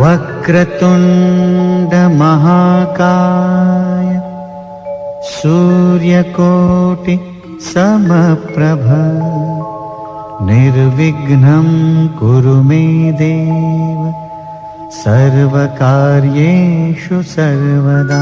वक्रतुंड महाकाय सूर्यकोटि समप्रभ निर्विघ्नं कुरु मे देव सर्वकार्येषु सर्वदा।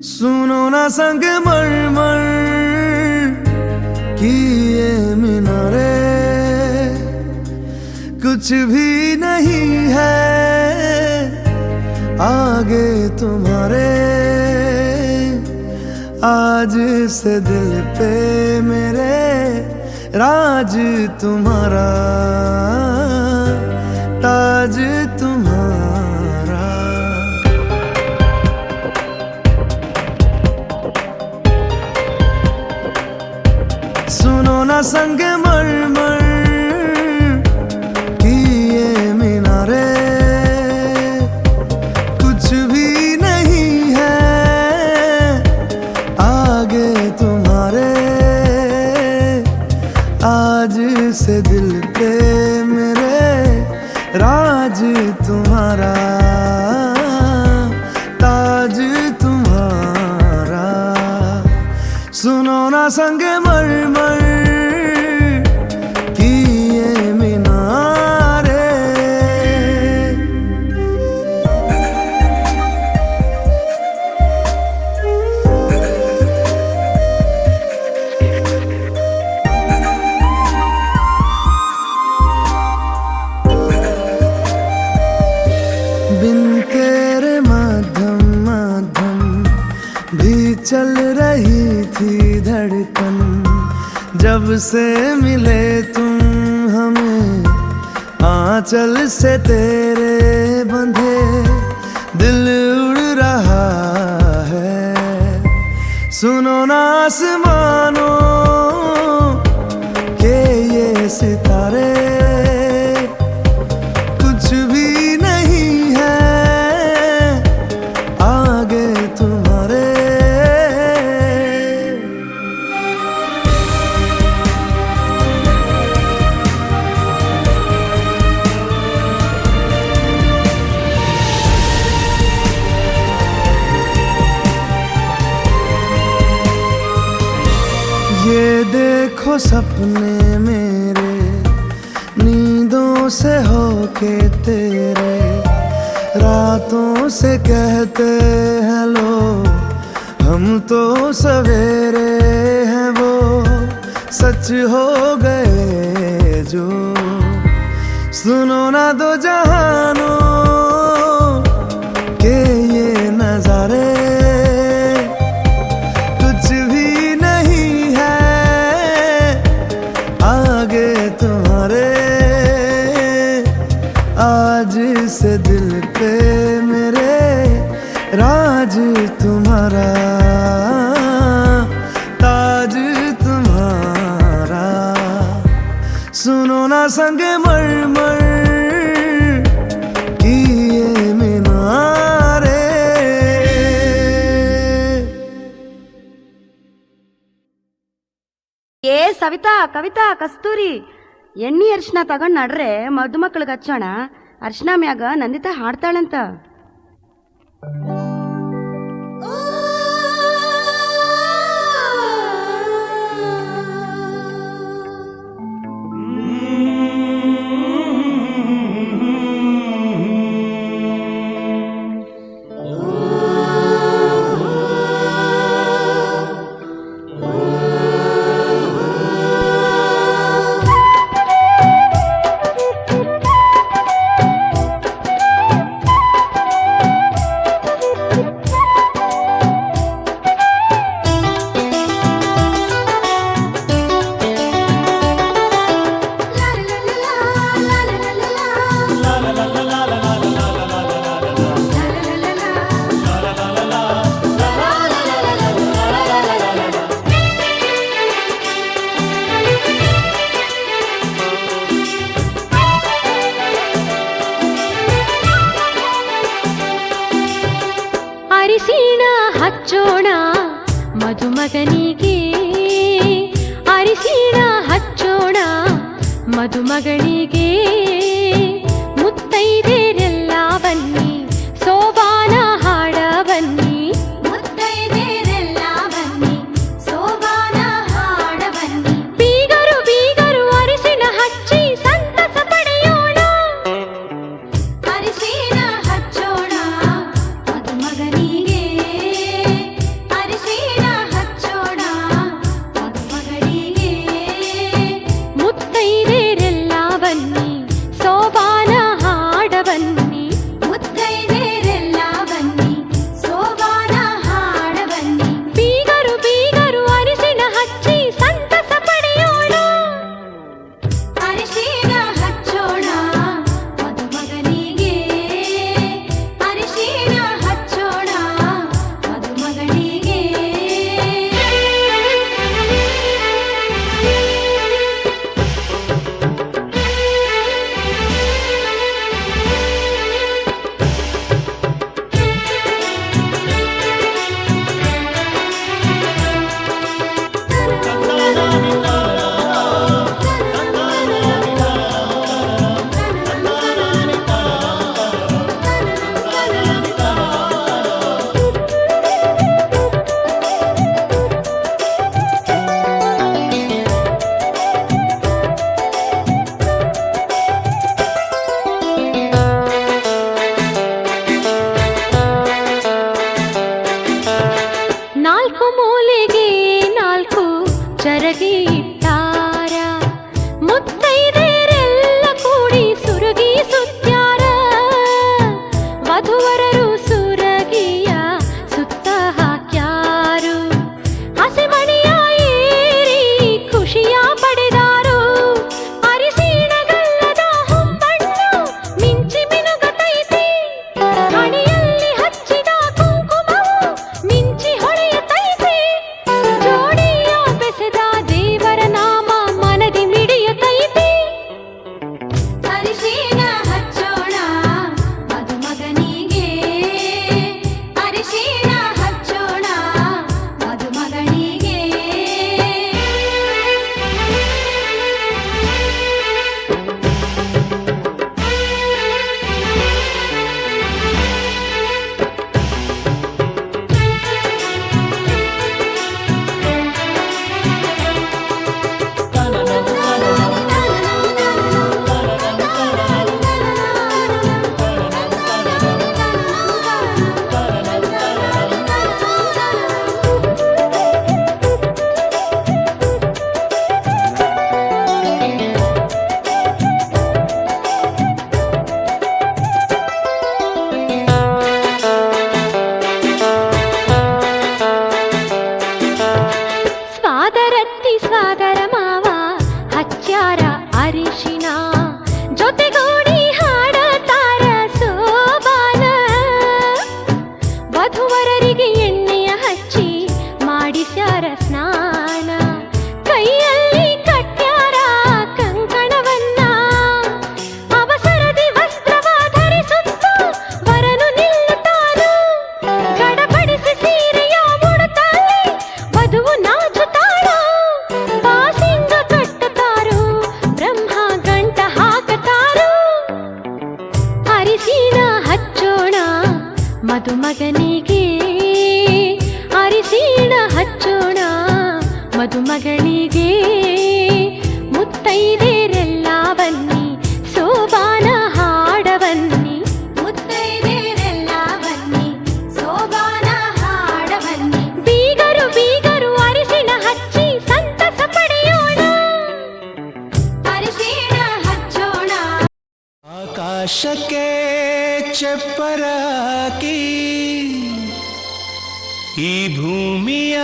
सुनो ना संग मरमर की ये मीनारे, कुछ भी नहीं है आगे तुम्हारे। आज से दिल पे मेरे राज तुम्हारा, ताज तुम्हारा। सुनो ना संग मरमर की ये मीनारे, कुछ भी नहीं है आगे तुम्हारे। आज से दिल पे मेरे राज तुम्हारा, ताज तुम्हारा। सुनो ना संग मरमर की ये मीनारे। बिन तेरे माध्यम माध्यम भी चल रही थी धड़कन। जब से मिले तुम हमें आंचल से तेरे बंधे, दिल उड़ रहा है। सुनो ना आसमानों के ये सितारे, कुछ भी नहीं है आगे तुम्हारे। ये देखो सपने मेरे नींदों से होके तेरे, रातों से कहते हैं लोग हम तो सवेरे हैं। वो सच हो गए जो, सुनो ना दो जहानों के ये नजारे। कुछ भी नहीं है आगे तुम्हारे। आज से दिल पे मेरे राज तुम्हारा, ताज संगे मरमर की ये मीनारे। ಏ ಸವಿತಾ, ಕವಿತಾ, ಕಸ್ತೂರಿ, ಎಣ್ಣಿ ಅರ್ಶಿನ ತಗೊಂಡ್ ನಡ್ರೆ ಮದುಮಕ್ಳಿಗೆ ಹಚ್ಚೋಣ. ಅರ್ಶಿನ ಮ್ಯಾಗ ನಂದಿತಾ ಹಾಡ್ತಾಳಂತ. ಅರಿಶಿಣ ಹಚ್ಚೋಣ ಮದುಮಗನಿಗೆ, ಅರಿಶಿಣ ಹಚ್ಚೋಣ ಮದುಮಗಳಿಗೆ. ಮುತ್ತೈದೆರೆಲ್ಲ ಬನ್ನಿ ಸೋಬಾನ ಹಾಡ ಬನ್ನಿ, ಮುತ್ತೈದೆರೆಲ್ಲ ಬನ್ನಿ ಸೋಬಾನ ಹಾಡ ಬನ್ನಿ. ಬೀಗರು ಬೀಗರು ಅರಿಶಿಣ ಹಚ್ಚಿ ಸಂತಸ ಪಡೆಯೋಣ, ಅರಿಶಿಣ ಹಚ್ಚೋಣ ಮದುಮಗನಿಗೆ, ಅರಿಶಿಣ ಹಚ್ಚೋಣ ಮದುಮಗಳಿಗೆ. ಮುತ್ತೈದೆರೆಲ್ಲ ಬನ್ನಿ ಸೋಬಾನ ಮದುಮಗನಿಗೆ ಅರಿಶಿಣ ಹಚ್ಚೋಣ ಮದುಮಗಳಿಗೆ ಮುತ್ತೈದೆರೆಲ್ಲ ಬನ್ನಿ ಸೋಬಾನ ಹಾಡ ಬನ್ನಿ ಮುತ್ತೈದೆರೆಲ್ಲ ಬನ್ನಿ ಸೋಬಾನ ಹಾಡ ಬನ್ನಿ ಬೀಗರು ಬೀಗರು ಅರಿಶಿಣ ಹಚ್ಚಿ ಸಂತಸ ಪಡೆಯೋಣ ಅರಿಶಿಣ ಹಚ್ಚೋಣ ಆಕಾಶಕ್ಕೆ ಚಪ್ಪರಾಕಿ ಈ ಭೂಮಿಯ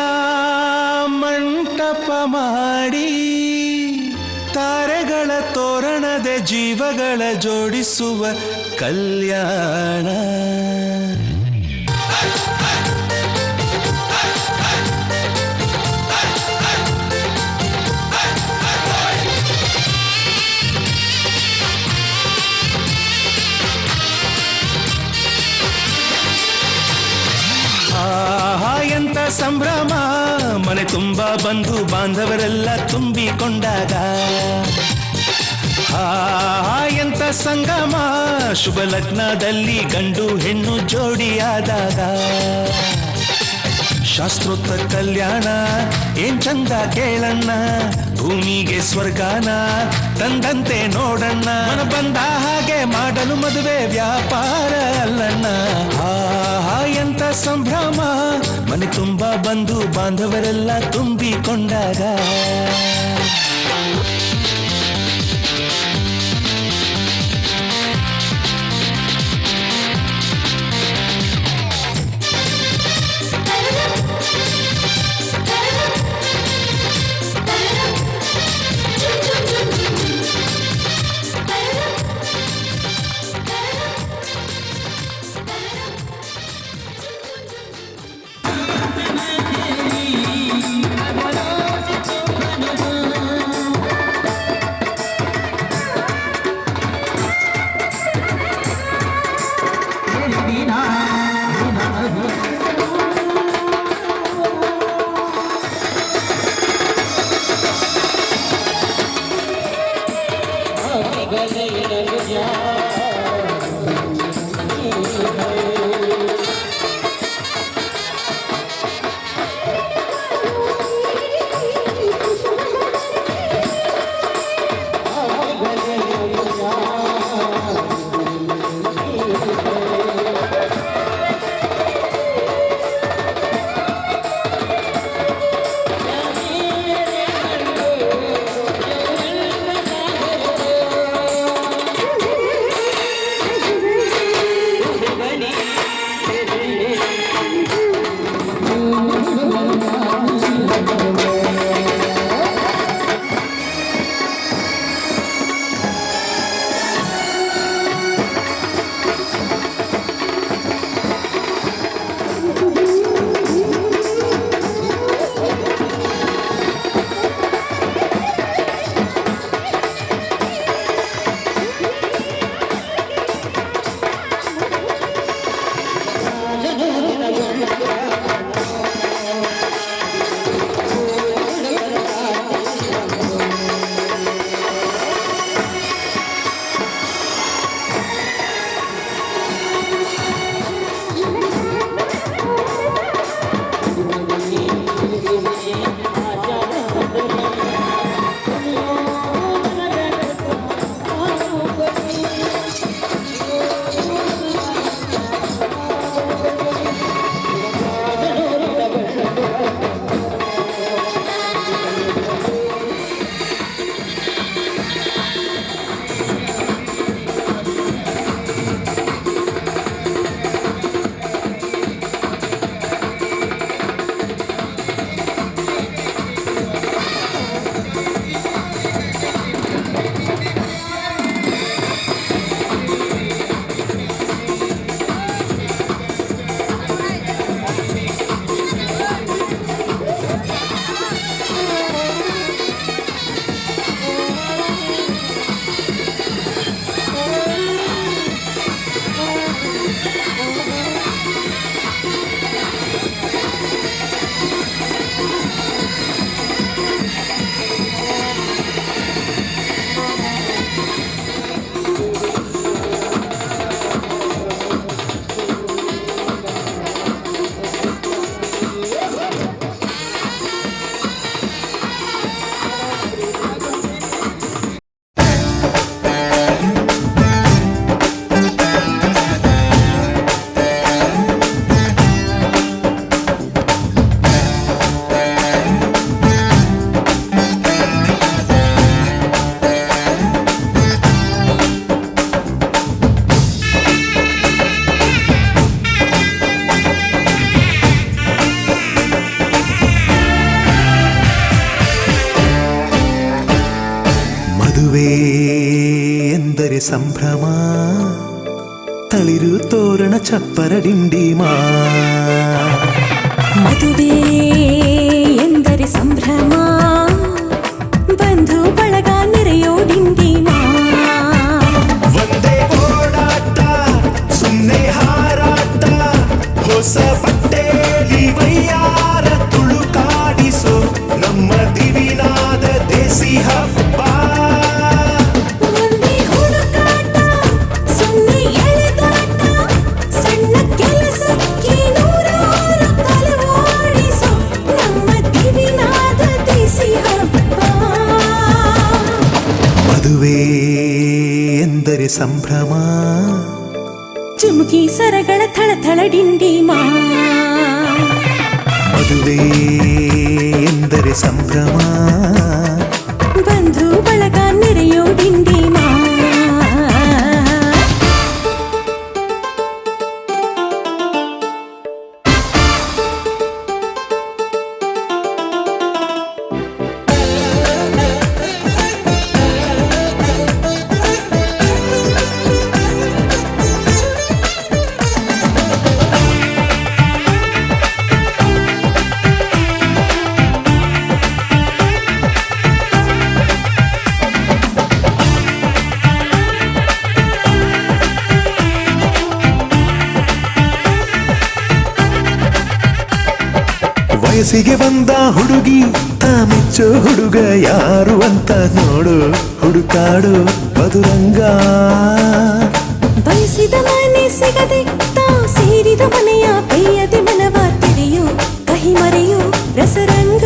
ಮಂಟಪ ಮಾಡಿ ತಾರೆಗಳ ತೋರಣದೆ ಜೀವಗಳ ಜೋಡಿಸುವ ಕಲ್ಯಾಣ ಎಂತ ಸಂಭ್ರಮ ಮನೆ ತುಂಬ ಬಂಧು ಬಾಂಧವರೆಲ್ಲ ತುಂಬಿಕೊಂಡಾಗ ಎಂತ ಸಂಗಮ ಶುಭ ಲಗ್ನದಲ್ಲಿ ಗಂಡು ಹೆಣ್ಣು ಜೋಡಿಯಾದಾಗ ಶಾಸ್ತ್ರೋಕ್ತ ಕಲ್ಯಾಣ ಏನ್ ಚಂದ ಕೇಳಣ್ಣ ಭೂಮಿಗೆ ಸ್ವರ್ಗಾನ ತಂದಂತೆ ನೋಡಣ್ಣ ಮನ ಬಂದ ಹಾಗೆ ಮಾಡಲು ಮದುವೆ ವ್ಯಾಪಾರ ಅಲ್ಲಣ್ಣ ಎಂತ ಸಂಭ್ರಮ ಮನೆ ತುಂಬ ಬಂಧು ಬಾಂಧವರೆಲ್ಲ ತುಂಬಿಕೊಂಡಾಗ ಸಂಭ್ರಮ ತಳಿರು ತೋರಣ ಚಪ್ಪರ ಡಿಂಡಿಮಾ ಮದುವೆ ಎಂದರೆ ಸಂಭ್ರಮ ಬಂಧು ಬಳಗ ನೆರೆಯೋ ಡಿಂಡಿಮಾ ಒಂದೇ ಓಡಾಟ ಸುಮ್ಮನೆ ಹಾರಾಟ ಹೊಸ ಬಟ್ಟೆಲಿ ವೈಯಾರ ತುಳುಕಾಡಿಸೋ ನಮ್ಮ ದಿವಿನಾದ ದೇಸಿ ಹಬ್ಬ ಒಂದೇ ಹುಡುಕಾಟ ಸುಮ್ಮನೆ ಎಳೆದಾಟ ಸಣ್ಣ ಕೆಲಸಕ್ಕೆ ನೂರಾರು ತಲೆವಾಡಿಸೋ ನಮ್ಮ ದಿವಿನಾದ ದೇಸಿ ಹಬ್ಬ ಮದುವೆ ಎಂದರೆ ಸಂಭ್ರಮ ಚುಮುಕಿ ಸರಗಳ ಥಳಥಳ ಡಿಂಡಿಮಾ ಮದುವೆ ಎಂದರೆ ಸಂಭ್ರಮ ಬಂಧು ಬಳಗ ನೆರೆಯೋ ಡಿಂಡಿಮಾ ವಯಸ್ಸಿಗೆ ಬಂದ ಹುಡುಗಿ ಮೆಚ್ಚೋ ಹುಡುಗ ಯಾರು ಅಂತ ನೋಡು ಹುಡುಕಾಡು ಮಧುರಂಗ ಬಯಸಿದ ಮನೆ ಸಿಗದೆ ತಾ ಸೇರಿದ ಮನೆಯ ಬೇಯದೆ ಮನವ ತೆರೆಯೋ ಕಹಿ ಮರೆಯೋ ರಸರಂಗ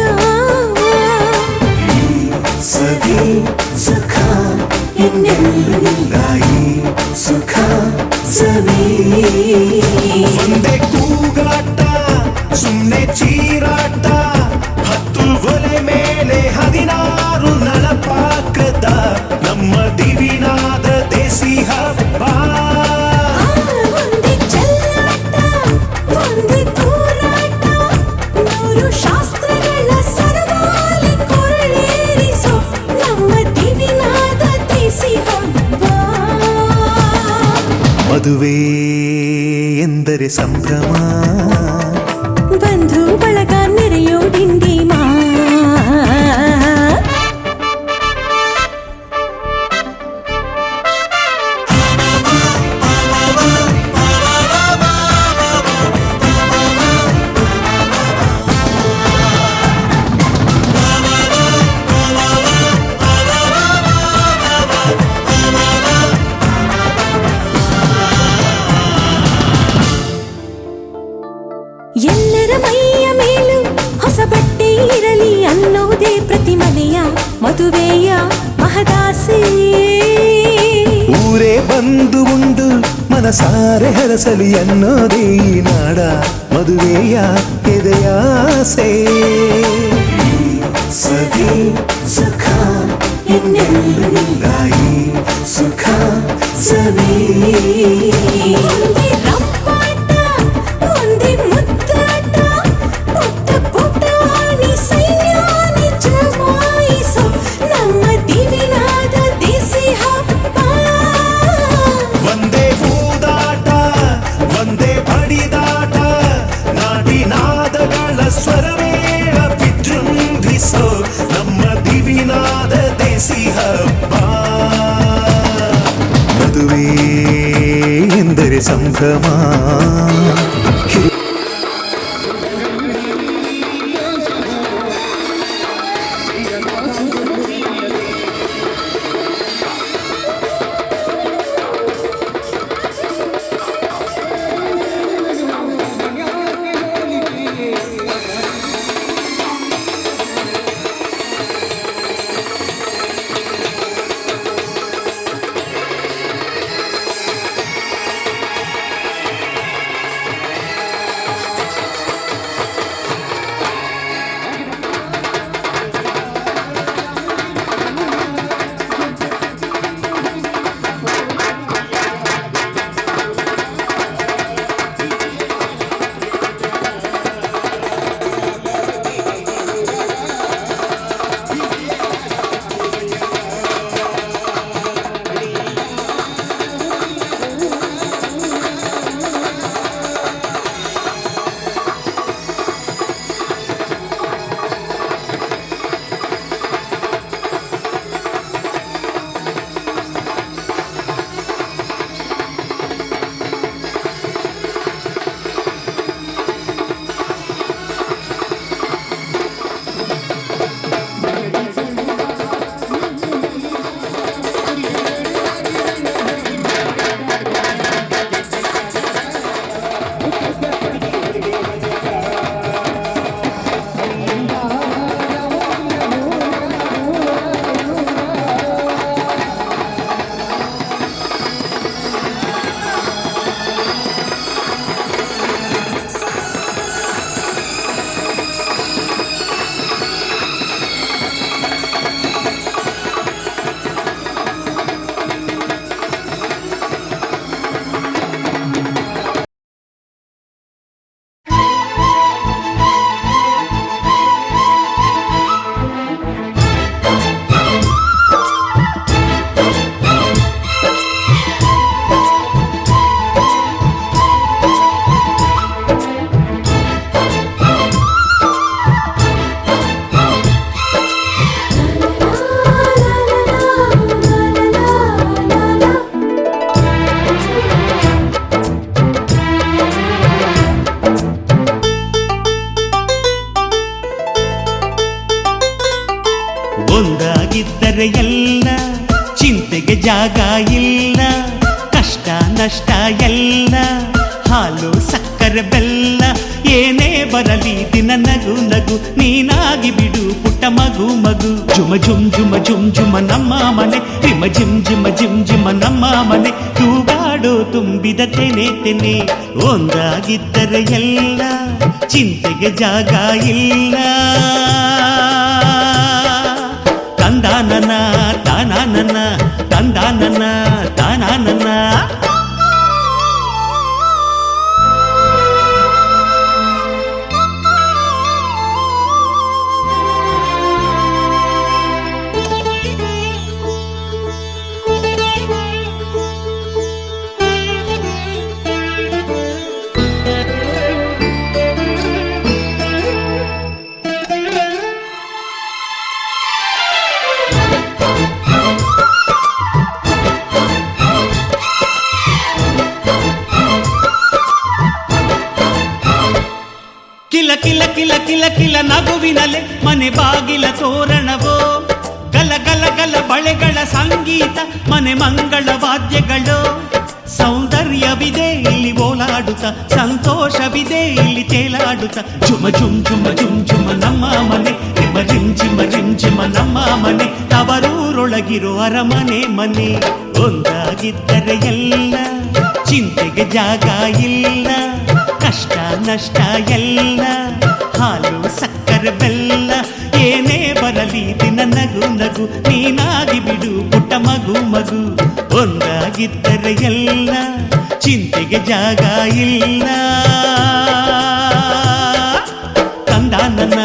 ಸವಿ ಸುಖ ಇನ್ನೆಲ್ಲೂ ಇಲ್ಲ ಈ ಸುಖ ಸವಿ ಒಂದೇ ಕೂಗಾಟ ಸುಮ್ಮನೆ ಚೀರಾಟ ಹತ್ತು ಒಲೆ ಮೇಲೆ 16 ನಳಪಾಕದ ನಮ್ಮ ದಿವಿನಾದ ದೇಸಿ ಹಬ್ಬ ಒಂದೇ ಚೆಲ್ಲಾಟ ಒಂದೇ ತೂರಾಟ ನೂರು ಶಾಸ್ತ್ರಗಳ ಸರಮಾಲೆ ಕೊರಳೇರಿಸೋ ನಮ್ಮ ದಿವಿನಾದ ದೇಸಿ ಹಬ್ಬ ಮದುವೆ ಎಂದರೆ ಸಂಭ್ರಮ ಬಂಧು ಬಳಗ ನೆರೆಯೋ ಡಿಂಡಿಮಾ ಎಲ್ಲರ ಮೈಯ ಮೇಲೂ ಹೊಸ ಬಟ್ಟೆ ಇರಲಿ ಅನ್ನೋದೇ ಪ್ರತಿ ಮನೆಯ ಮದುವೆಯ ಮಹದಾಸೆ ಊರೇ ಬಂದು ಉಂಡು ಮನಸಾರೆ ಹರಸಲಿ ಅನ್ನೋದೇ ಈ ನಾಡ ಮದುವೆಯ ಎದೆಯಾಸೆ ಸವಿ ಸುಖ ಇನ್ನೆಲ್ಲೂ ಇಲ್ಲ ಈ ಸುಖ ಸವಿ ಒಂದೇ ರಂಪಾಟ ಒಂದೇ ಮುದ್ದಾಟ ಪುಟ್ಟ ಪುಟಾಣಿ ಸೈನ್ಯಾನಿ ಜಮಾಯಿಸೋ ನಮ್ಮ ದಿವಿನಾದ ದೇಸಿ ಹಬ್ಬ ಒಂದೇ ಊದಾಟ ಒಂದೇ ಬಡಿದಾಟ ನಾಡಿನಾದಗಳ ಸ್ವರವೇಳ ವಿಜೃಂಭಿಸೋ ನಮ್ಮ ದಿವಿನಾದ ದೇಸಿ ಹಬ್ಬ ಮದುವೆ ಎಂದರೆ ಸಂಭ್ರಮ ಜಾಗ ಇಲ್ಲ, ಕಷ್ಟ ನಷ್ಟ ಎಲ್ಲ ಹಾಲು ಸಕ್ಕರೆ ಬೆಲ್ಲ ಏನೇ ಬರಲಿ ದಿನ ನಗು ನಗು ನೀನಾಗಿ ಬಿಡು ಪುಟ್ಟ ಮಗು ಮಗು. ಜುಮ ಜುಮ್ ಜುಮ ಜುಮ್ ಜುಮ ನಮ್ಮ ಮನೆ, ರಿಮ ಜಿಮ್ ಜಿಮ ಜಿಮ್ ಜಿಮ ನಮ್ಮ ಮನೆ. ತೂಗಾಡೋ ತುಂಬಿದ ತೆನೆ ತೆನೆ, ಒಂದಾಗಿದ್ದರೆ ಎಲ್ಲ ಚಿಂತೆಗೆ ಜಾಗ ಇಲ್ಲ. ತಂದಾನನ ತಾನಾನನ ತಂದಾನನ ತಾನಾನನ. ಕಿಲ ಕಿಲ ಕಿಲ ಕಿಲ ಕಿಲ ನಗುವಿನಲೆ ಮನೆ ಬಾಗಿಲ ತೋರಣವೋ, ಗಲ ಗಲ ಗಲ ಬಳೆಗಳ ಸಂಗೀತ ಮನೆ ಮಂಗಳ ವಾದ್ಯಗಳು. ಸೌಂದರ್ಯವಿದೆ ಇಲ್ಲಿ ಓಲಾಡುತ್ತ, ಸಂತೋಷವಿದೆ ಇಲ್ಲಿ ತೇಲಾಡುತ್ತ. ಜುಮ ಜುಮ್ ಜುಮ ಜುಮ್ ಜುಮ ನಮ್ಮ ಮನೆ, ರಿಮ ರಿಮ್ ಜಿಮ ರಿಮ್ ಜಿಮ ನಮ್ಮ ಮನೆ. ತವರೂರೊಳಗಿರೋ ಅರಮನೆ ಮನೆ, ಒಂದಾಗಿದ್ದರೆ ಎಲ್ಲ ಚಿಂತೆಗೆ ಜಾಗ ಇಲ್ಲ. ಕಷ್ಟ ನಷ್ಟ ಎಲ್ಲ ಹಾಲು ಸಕ್ಕರೆ ಬೆಲ್ಲ ಏನೇ ಬರಲಿ ದಿನ ನಗು ನಗು ನೀನಾಗಿ ಬಿಡು ಪುಟ್ಟ ಮಗು ಮಗು. ಒಂದಾಗಿದ್ದರೆ ಎಲ್ಲ ಚಿಂತೆಗೆ ಜಾಗ ಇಲ್ಲ. ತಂದಾನನ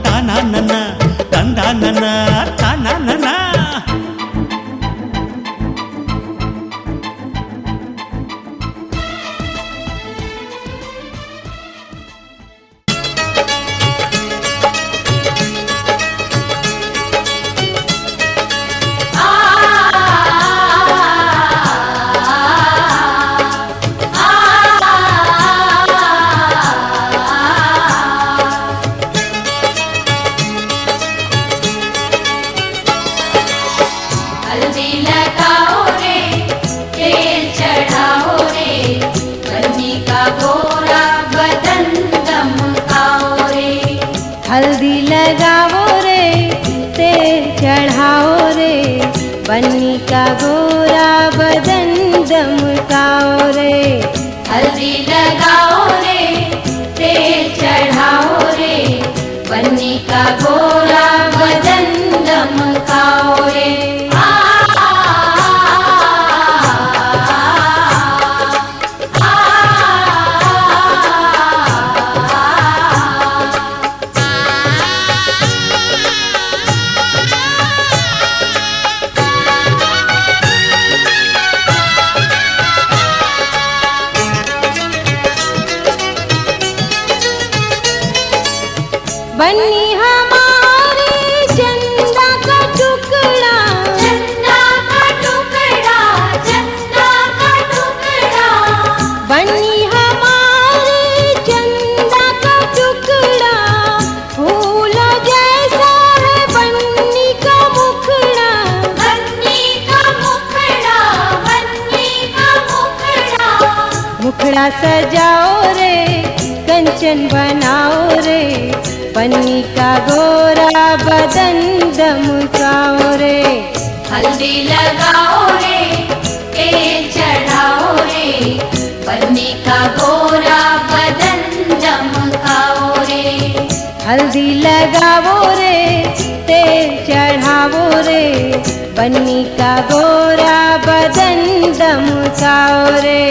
ತಾನಾನನ ತಂದಾನನ ತಾನಾನನ. हल्दी लगाओ रे तेल चढ़ाओ रे, बन्नी का गोरा बदन दमकाओ रे. हल्दी लगाओ रे तेल चढ़ाओ रे, बन्नी का गोरा बदन दमकाओ रे. बन्नी हमारे चंदा का टुकड़ा, चंदा का टुकड़ा, चंदा का टुकड़ा. बन्नी हमारे चंदा का टुकड़ा, फूल जैसा है बन्नी का मुखड़ा. बन्नी का मुखड़ा, बन्नी का मुखड़ा. मुखड़ा सजाओ रे कंचन बनाओ रे, बन्नी का गोरा बदन दमकाओ रे. हल्दी लगाओ रे तेल चढ़ाओ रे, बन्नी का गोरा बदन दमकाओ रे. हल्दी लगाओ रे तेल चढ़ाओ रे, बन्नी का गोरा बदन दमकाओ रे.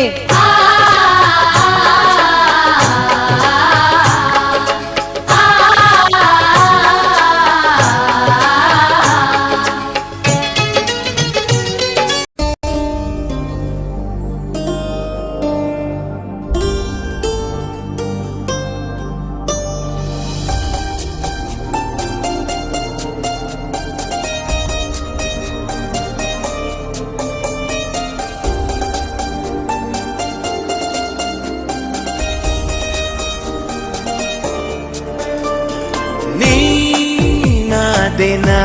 ನೀನಾದೆನಾ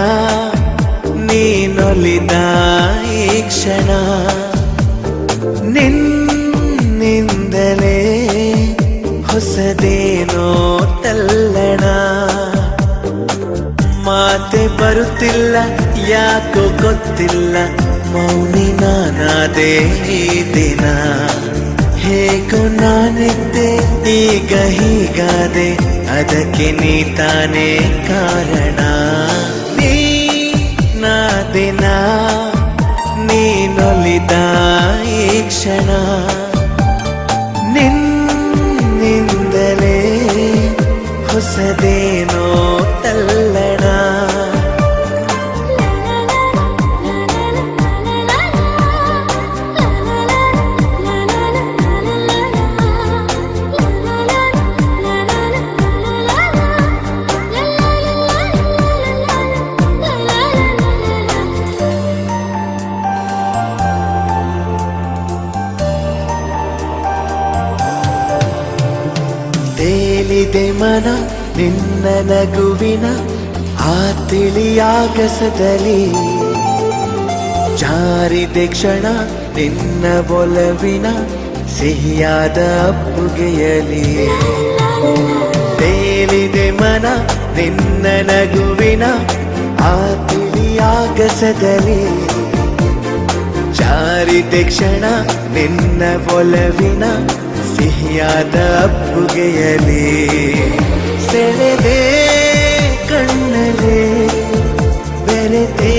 ನೀನೊಲಿದ ಈ ಕ್ಷಣ ಕ್ಷಣ ನಿನ್ನಿಂದಲೇ ಹೊಸದೇನೋ ತಲ್ಲಣ ಮಾತೆ ಬರುತ್ತಿಲ್ಲ ಯಾಕೋ ಗೊತ್ತಿಲ್ಲ ಮೌನಿ ನಾನಾದೆ ಈ ದಿನ ಹೇಗೋ ನಾನಿದ್ದೆ ಈಗ ಹೀಗಾದೆ ಅದಕ್ಕೆ ನೀ ತಾನೇ ಕಾರಣ ನೀನಾದಿನ ನೀನೊಲಿದ ಈ ಕ್ಷಣ ನಿನ್ನಿಂದಲೇ ಹೊಸದೇನೋ ತಲ್ಲಣ ತೇಲಿದೆ ಮನ ನಿನ್ನ ನಗುವಿನ ಆ ತಿಳಿಯಾಗಸದಲ್ಲಿ ಜಾರಿದೆ ಕ್ಷಣ ನಿನ್ನ ಒಲವಿನ ಸಿಹಿಯಾದ ಅಪ್ಪುಗೆಯಲಿ ತೇಲಿದೆ ಮನ ನಿನ್ನ ನಗುವಿನ ಆ ತಿಳಿಯಾಗಸದಲ್ಲಿ ಜಾರಿದೆ ಕ್ಷಣ ನಿನ್ನ ಒಲವಿನ ಸಿಹಿಯಾದ ಅಪ್ಪುಗೆಯಲಿ ಸೆಳೆದೆ ಕಣ್ಣಲೆ ಬೆರೆತೆ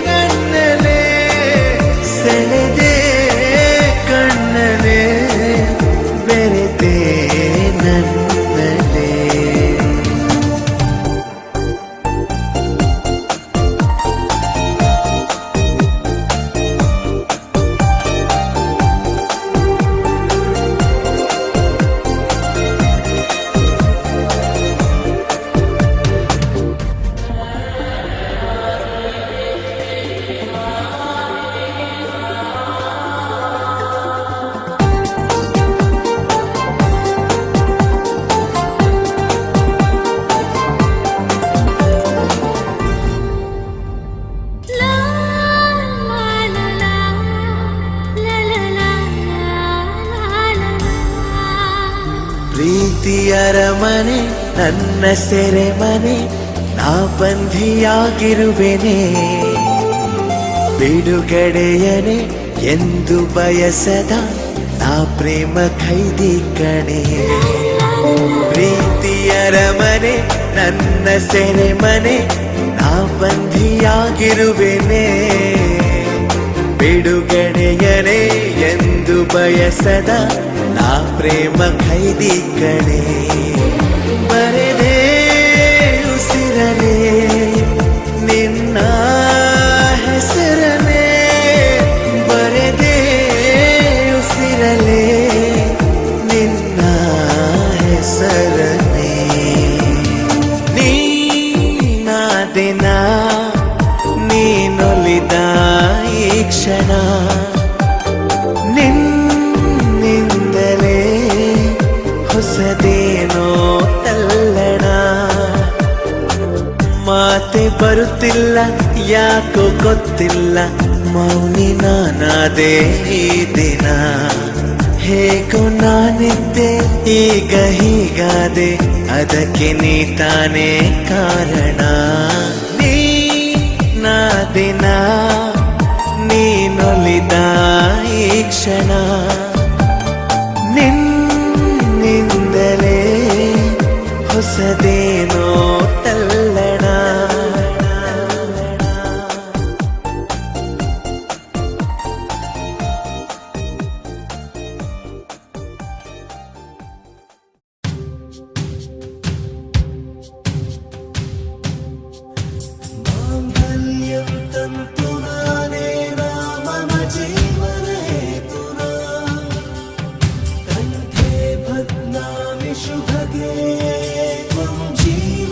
ನನ್ನಲೆ ಸೆಳೆದೆ ಕಣ್ಣಲೆ ಬೆರೆತೆ ನನ್ನಲೆ ಪ್ರೀತಿಯರ ಮನೆ ನನ್ನ ಸೆರೆಮನೆ ನಾ ಬಂಧಿಯಾಗಿರುವೆನೆ ಬಿಡುಗಡೆಯನೆ ಎಂದು ಬಯಸದ ನಾ ಪ್ರೇಮ ಖೈದಿ ಕಣೆ ಪ್ರೀತಿಯರ ಮನೆ ನನ್ನ ಸೆರೆಮನೆ ನಾ ಬಂಧಿಯಾಗಿರುವೆನೆ ಬಿಡುಗಡೆಯನೆ ಎಂದು ಬಯಸದ ನಾ ಪ್ರೇಮ ಖೈದಿ ಕಣೆ ಬರೆದೆ ಉಸಿರನೆ ನಿನ್ನ ಹೆಸರನೆ ಬರೆದೆ ಉಸಿರಲೆ ನಿನ್ನ ಹೆಸರನೆ ನೀನಾದಿನ ನೀನೊಲಿದ ಈ ಕ್ಷಣ ನಿನ್ನಿಂದಲೇ ಹೊಸದೇನೋ ತಲ್ಲಣ ಮಾತೆ ಬರುತ್ತಿಲ್ಲ ಯಾಕೋ ಗೊತ್ತಿಲ್ಲ ಮೌನಿ ನಾನಾದೆ ಈ ದಿನ ಹೇಗೋ ನಾನಿದ್ದೆ ಈಗ ಹೀಗಾದೆ ಅದಕ್ಕೆ ನೀ ತಾನೇ ಕಾರಣ ನೀನಾದಿನ ನೀನೊಲಿದ ಈ ಕ್ಷಣ ನಿನ್ನಿಂದಲೇ ಹೊಸದೇನೋ ತಲ್ಲಣ ಮಾಂಗಲ್ಯಂ ತಂತುನಾನೇನ ಮಮ ಜೀವನ ಹೇತುನಾ ಕಂಠೆ ಭದ್ನಾಮಿ ಶುಭಗೆ ತ್ವಂ ಜೀವ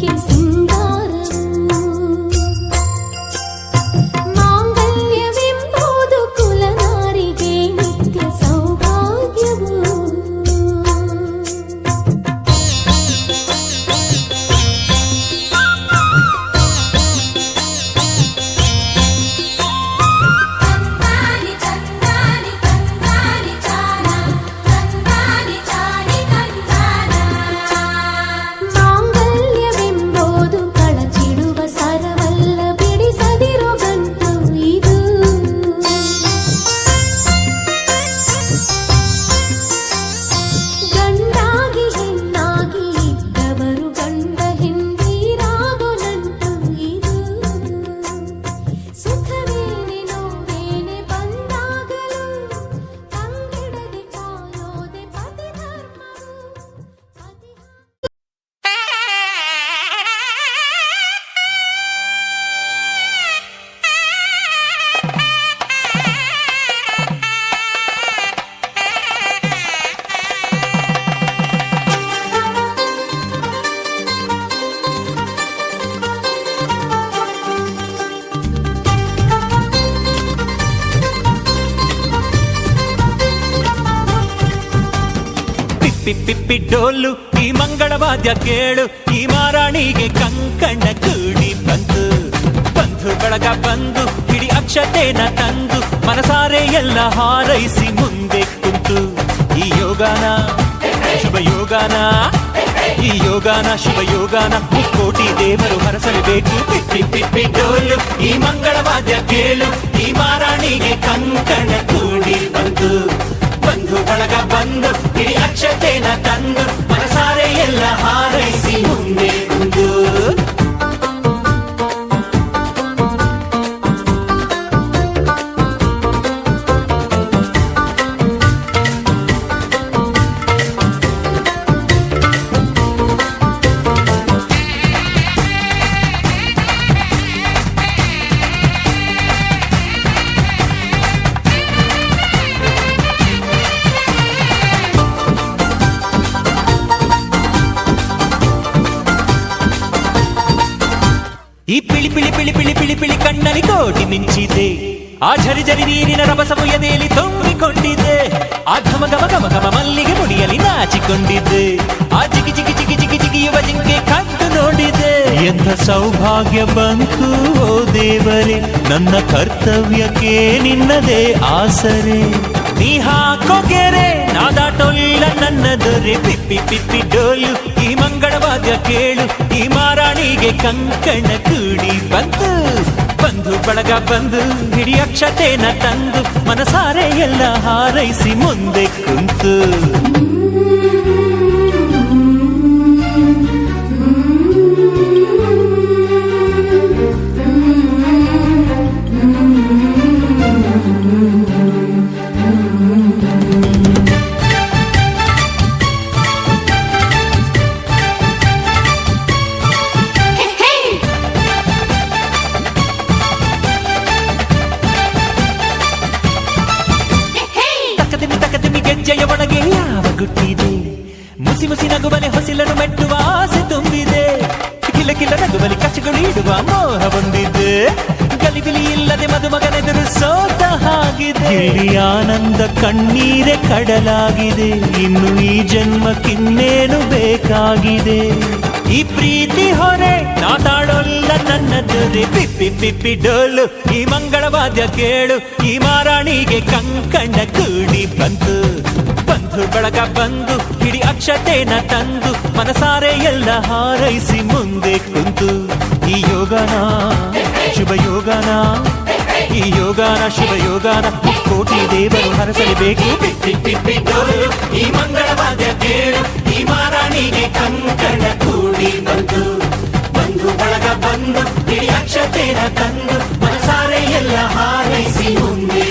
ಹೆಣ್ಣಿಗೆ ಸಿಂಗಾರವು ಮಾಂಗಲ್ಯವೆಂಬುದು ಕುಲನಾರಿಗೆ ನಿತ್ಯ ಸೌಭಾಗ್ಯವು ಮಾಂಗಲ್ಯವೆಂಬುದು ಕಳಚಿಡುವ ಸರವಲ್ಲ ಬಿಡಿಸದಿರೋ ಗಂಟು ಇದು ಗಂಡಾಗಿ ಹೆಣ್ಣಾಗಿ ಇದ್ದವರು ಗಂಡ ಹೆಂಡೀರಾಗೋ ನಂಟು ಇದು ಸುಖವೇನೆ ನೋವೇನೆ ಬಂದಾಗಲೂ ತಂಗಿಡದೆ ಕಾಯೋದೆ ಪತಿ ಧರ್ಮವು ಪಿಪ್ಪಿ ಪಿಪ್ಪಿ ಡೋಲು ಈ ಮಂಗಳವಾದ್ಯ ಕೇಳು ಈ ಮಾರಾಣಿಗೆ ಕಂಕಣ ಕೂಡಿ ಬಂತು ಬಂಧು ಬಳಗ ಬಂದು ಹಿಡಿ ಅಕ್ಷತೆನ ತಂದು ಮನಸಾರೆ ಎಲ್ಲ ಹಾರೈಸಿ ಮುಂದೆ ಕುಂತು ಈ ಯೋಗಾನ ಶುಭ ಯೋಗಾನ ಈ ಯೋಗಾನ ಶುಭ ಯೋಗಾನ ಮುಕ್ಕೋಟಿ ದೇವರು ಹರಸಲೇಬೇಕು ಪಿಪ್ಪಿ ಪಿಪ್ಪಿ ಡೋಲು ಈ ಮಂಗಳವಾದ್ಯ ಕೇಳು ಈ ಮಾರಾಣಿಗೆ ಕಂಕಣ ಕೂಡಿ ಬಂತು ಬಂಧು ಬಳಗ ಬಂದು ಹಿಡಿ ಅಕ್ಷತೆನ ತಂದು ಮನಸಾರೆ ಎಲ್ಲ ಹಾರೈಸಿ ಮುಂದೆ ಕುಂದು ಈ ಪಿಳಿ ಪಿಳಿ ಪಿಳಿ ಪಿಳಿ ಪಿಳಿ ಪಿಳಿ ಕಣ್ಣಲ್ಲಿ ಕೋಟಿ ಮಿಂಚಿದೆ ಆ ಝರಿ ಝರಿ ನೀರಿನ ರಭಸವು ಎದೆಯಲ್ಲಿ ತುಂಬಿಕೊಂಡಿದೆ ಆ ಘಮ ಘಮ ಘಮ ಘಮ ಮಲ್ಲಿಗೆ ಮುಡಿಯಲ್ಲಿ ನಾಚಿಕೊಂಡಿದ್ದೆ ಆ ಜಿಗಿ ಜಿಗಿ ಜಿಗಿ ಜಿಗಿ ಜಿಗಿಯುವ ಜಿಂಕೆ ಕದ್ದು ನೋಡಿದೆ ಎಂಥ ಸೌಭಾಗ್ಯ ಬಂತು ಓ ದೇವರೇ ನನ್ನ ಕರ್ತವ್ಯಕ್ಕೆ ನಿನ್ನದೇ ಆಸರೆ ನೀ ಹಾಕೋ ಗೆರೆ ನಾದಾಟೊಲ್ಲ ನನ್ನ ದೊರೆ ಪಿಪ್ಪಿ ಪಿಪ್ಪಿ ಡೋಲು ಈ ಮಂಗಳವಾದ್ಯ ಕೇಳು ಈ ಮಾರಾಣಿಗೆ ಕಂಕಣ ಕೂಡಿ ಬಂತು ಬಂಧು ಬಳಗ ಬಂದು ಹಿಡಿ ಅಕ್ಷತೆನ ತಂದು ಮನಸಾರೆ ಎಲ್ಲ ಹಾರೈಸಿ ಮುಂದೆ ಕುಂತು ತಕದಿಮಿ ಗೆಜ್ಜೆಯ ಒಳಗೆ ಯಾವ ಗುಟ್ಟಿದೆ ಮುಸಿ ಮುಸಿ ನಗುವಲೆ ಹೊಸಿಲನ್ನು ಮೆಟ್ಟುವ ಆಸೆ ತುಂಬಿದೆ ಕಿಲ ಕಿಲ ನಗುವಲಿ ಕಚ್ಚಗಳು ಇಡುವ ಮೋಹ ಬಂದಿದೆ ಗಲಿಬಿಲಿ ಇಲ್ಲದೆ ಮದುಮಗನೆದುರು ಸೋತ ಹಾಗಿದೆ ಇಲ್ಲಿ ಆನಂದ ಕಣ್ಣೀರೆ ಕಡಲಾಗಿದೆ ಇನ್ನು ಈ ಜನ್ಮಕ್ಕಿನ್ನೇನು ಬೇಕಾಗಿದೆ ಈ ಪ್ರೀತಿ ಹೊರೆ ನಾತಾಡೋಲ್ಲ ನನ್ನ ದೊರೆ ಪಿಪ್ಪಿ ಪಿಪ್ಪಿ ಡೋಲು ಈ ಮಂಗಳವಾದ್ಯ ಕೇಳು ಈ ಮಾರಾಣಿಗೆ ಕಂಕಣ ಕೂಡಿ ಬಂತು ಬಂಧು ಬಳಗ ಬಂದು ಹಿಡಿ ಅಕ್ಷತೆನ ತಂದು ಮನಸಾರೆ ಎಲ್ಲ ಹಾರೈಸಿ ಮುಂದೆ ಕುಂತು ಈ ಯೋಗನ ಶುಭ ಯೋಗನ ಈ ಯೋಗಾನ ಶುಭ ಯೋಗಾನ ಕೋಟಿ ದೇವರು ಹರಸಲೇಬೇಕು ಪಿಪ್ಪಿ ಪಿಪ್ಪಿ ಡೋಲು ಈ ಮಂಗಳವಾದ್ಯ ಕೇಳು ಈ ಮಾರಾಣಿಗೆ ಕಂಕಣ ಕೂಡಿ ಬಂತು ಬಂಧು ಬಳಗ ಬಂದು ಹಿಡಿ ಅಕ್ಷತೆನ ತಂದು ಮನಸಾರೆ ಎಲ್ಲ ಹಾರೈಸಿ ಮುಂದೆ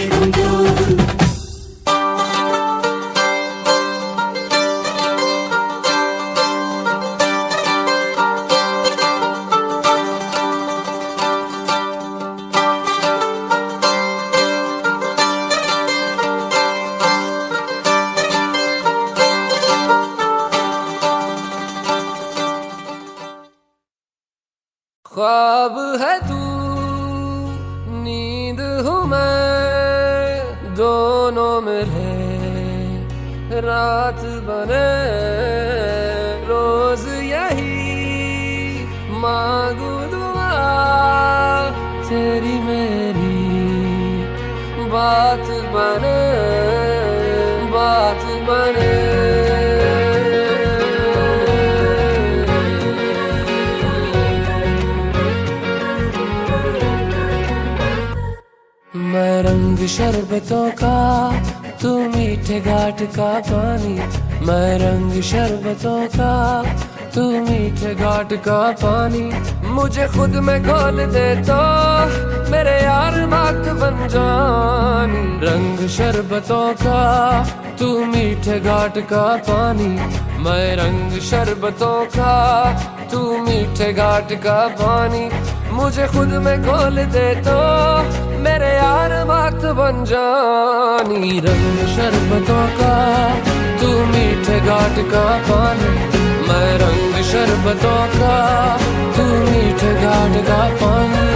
ख्वाब है तू नींद हूँ मैं, दोनों मिले रात बने, रोज यही मांगू दुआ तेरी मेरी बात बने, बात बने। मैं रंग शरबतों का, तू मीठे घाट का पानी। मैं रंग शरबतों का, तू मीठे घाट का पानी। मुझे खुद में घोल दे तो मेरे यार बात बन जानी। रंग शरबतों का, तू मीठे घाट का पानी। मैं रंग शरबतों का, तू मीठे घाट का पानी। मुझे खुद में घोल दे तो मेरे यार बात बन जानी। रंग शरबतों का, तू मीठे घाट का पानी। मैं रंग शरबतों का, तू मीठे घाट का पानी।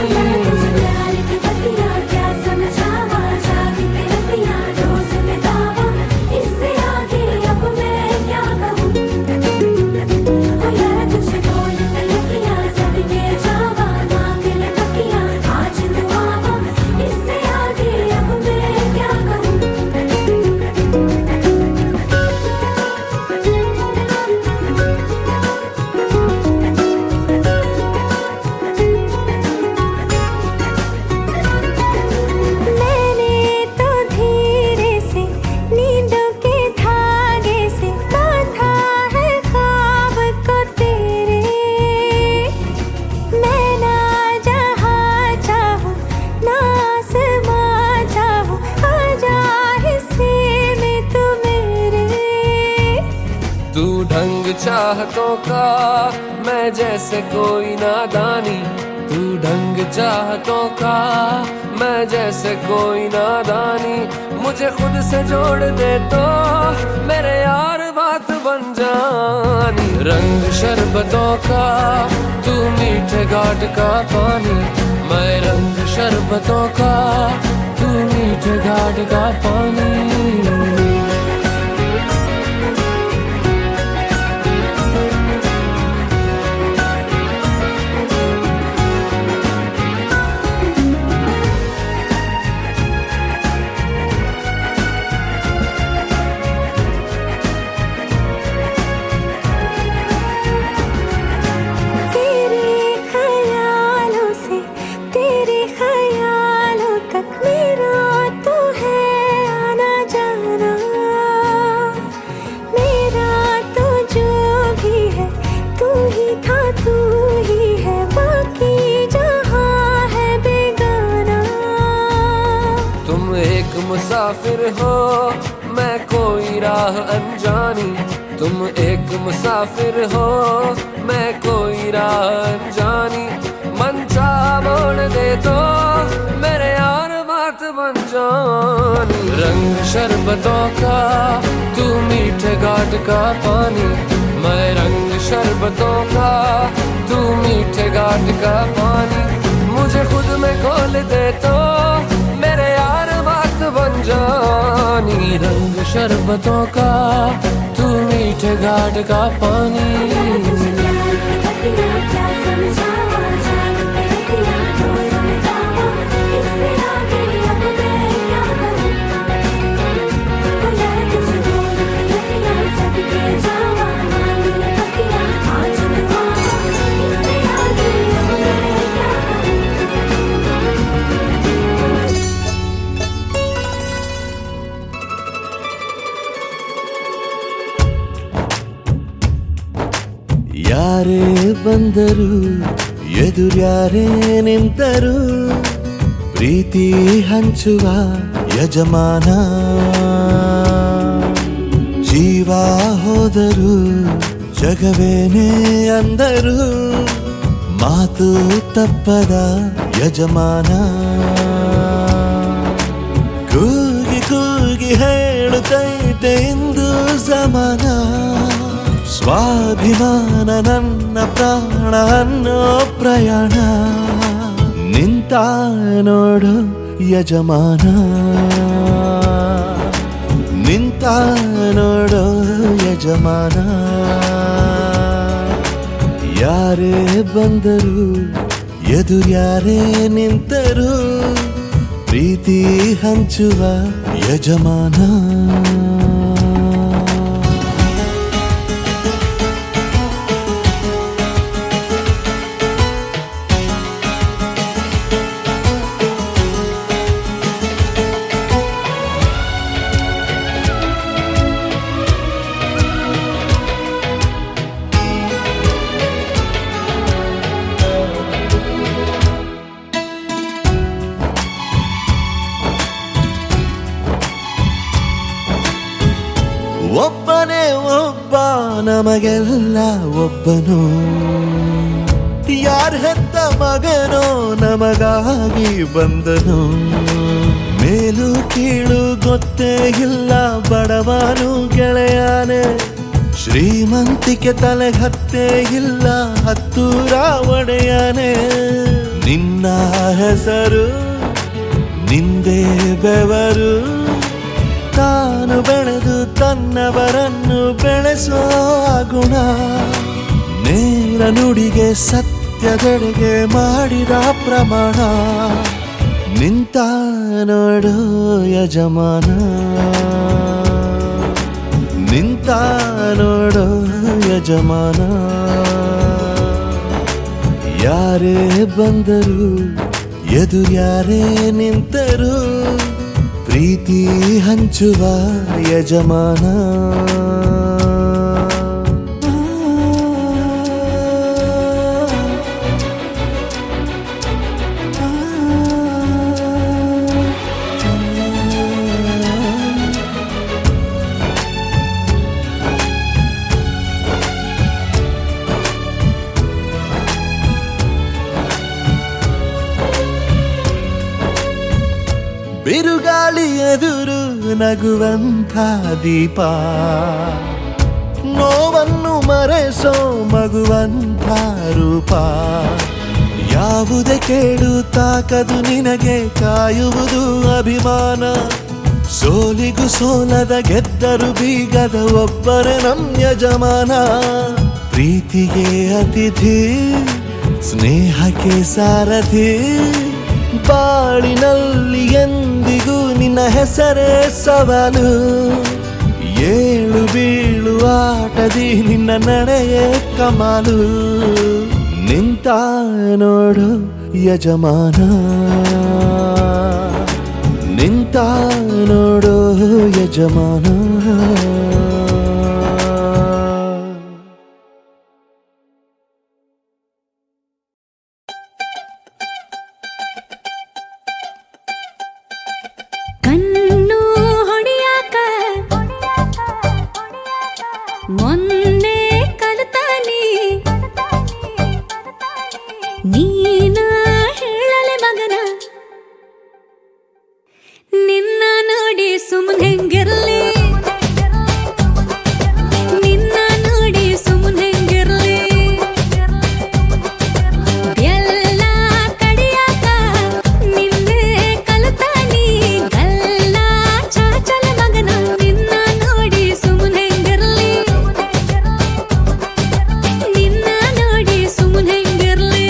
चाहतों का मैं जैसे कोई नादानी। तू ढंग चाहतों का मैं जैसे कोई नादानी। मुझे खुद से जोड़ दे तो मेरे यार बात बन जानी। रंग शरबतों का, तू मीठे घाट का पानी। मैं रंग शरबतों का, तू मीठे घाट का पानी। मुसाफिर हो मैं कोई राह अनजानी। तुम एक मुसाफिर हो मैं कोई राह अनजानी। मन चाह मोड़ दे तो मेरे यार बात बन जानी। रंग शरबतों का, तू मीठे घाट का पानी। मैं रंग शरबतों का, तू मीठे घाट का पानी। मुझे खुद में घोल दे तो मेरे यार बात बन जानी। रंग शरबतों का, तू मीठे घाट का पानी। ಯಾರೇ ಬಂದರು ಎದುರ್ಯಾರೇ ನಿಂತರು ಪ್ರೀತಿ ಹಂಚುವ ಯಜಮಾನ. ಜೀವ ಹೋದರು ಜಗವೇನೇ ಅಂದರು ಮಾತು ತಪ್ಪದ ಯಜಮಾನ. ಕೂಗಿ ಕೂಗಿ ಹೇಳುತ್ತೈತೆ ಇಂದು ಸಮಾನ. ಸ್ವಾಭಿಮಾನ ನನ್ನ ಪ್ರಾಣ ಅನ್ನೋ ಪ್ರಯಾಣ ನಿಂತ ನೋಡು ಯಜಮಾನ ನಿಂತ ನೋಡು ಯಜಮಾನ ಯಾರೇ ಬಂದರು ಎದುರ್ಯಾರೇ ನಿಂತರು ಪ್ರೀತಿ ಹಂಚುವ ಯಜಮಾನ ಒಬ್ಬನೇ ಒಬ್ಬ ನಮಗೆಲ್ಲ ಒಬ್ಬನು ಯಾರ ಹೆತ್ತ ಮಗನೋ ನಮಗಾಗಿ ಬಂದನು ಮೇಲು ಕೀಳು ಗೊತ್ತೇ ಇಲ್ಲ ಬಡವನು ಗೆಳೆಯಾನೆ ಶ್ರೀಮಂತಿಕೆ ತಲೆ ಹತ್ತೇ ಇಲ್ಲ ಹತ್ತೂರ ಒಡೆಯಾನೆ ನಿನ್ನ ಹೆಸರು ನಿಂದೇ ಬೆವರು ತಾನು ಬೆಳೆದು ತನ್ನವರನ್ನು ಬೆಳೆಸೋ ಗುಣ ನೇರ ನುಡಿಗೆ ಸತ್ಯದೆಡೆಗೆ ಮಾಡಿದ ಪ್ರಮಾಣ ನಿಂತ ನೋಡು ಯಜಮಾನ ನಿಂತ ನೋಡು ಯಜಮಾನ ಯಾರೇ ಬಂದರು ಎದುರ್ಯಾರೇ ನಿಂತರು ಪ್ರೀತಿ ಹಂಚುವ ಯಜಮಾನ ಬಿರುಗಾಳಿ ಎದುರು ನಗುವಂಥ ದೀಪ ನೋವನ್ನು ಮರೆಸೋ ಮಗುವಂಥ ರೂಪ ಯಾವುದೇ ಕೇಳು ತಾಕದು ನಿನಗೆ ಕಾಯುವುದು ಅಭಿಮಾನ ಸೋಲಿಗೂ ಸೋಲದ ಗೆದ್ದರು ಬೀಗದ ಒಬ್ಬರೇ ನಮ್ ಯಜಮಾನ ಪ್ರೀತಿಗೆ ಅತಿಥಿ ಸ್ನೇಹಕ್ಕೆ ಸಾರಥಿ ಬಾಳಿನಲ್ಲಿ ಎಂದಿಗೂ ನಿನ್ನ ಹೆಸರೇ ಸವಾಲು ಏಳು ಬೀಳು ಆಟದಿ ನಿನ್ನ ನಡೆಯೇ ಕಮಾಲು ನಿಂತ ನೋಡು ಯಜಮಾನ ನಿಂತ ನೋಡು ಯಜಮಾನ ಕಣ್ಣು ಹೊಡಿಯಾಕ ಮೊನ್ನೆ ಕಲಿತಾನಿ ನೀನ ಹೇಳಲೆ ಮಗನ ನಿನ್ನ ನೋಡಿ ಸುಮ್ಮನೆ ಹೆಂಗಿರ್ಲಿ ನಿನ್ನ ನೋಡಿ ಸುಮ್ಮನೆ ಹೆಂಗಿರ್ಲಿ ಎಲ್ಲ ಕಡಿಯಾಕ ನಿನ್ನೆ ಕಲಿತಾನಿ ಗಲ್ಲ ಚಾಚಲ ಮಗನ ನಿನ್ನ ನೋಡಿ ಸುಮ್ಮನೆ ಹೆಂಗಿರ್ಲಿ ನಿನ್ನ ನೋಡಿ ಸುಮ್ಮನೆ ಹೆಂಗಿರ್ಲಿ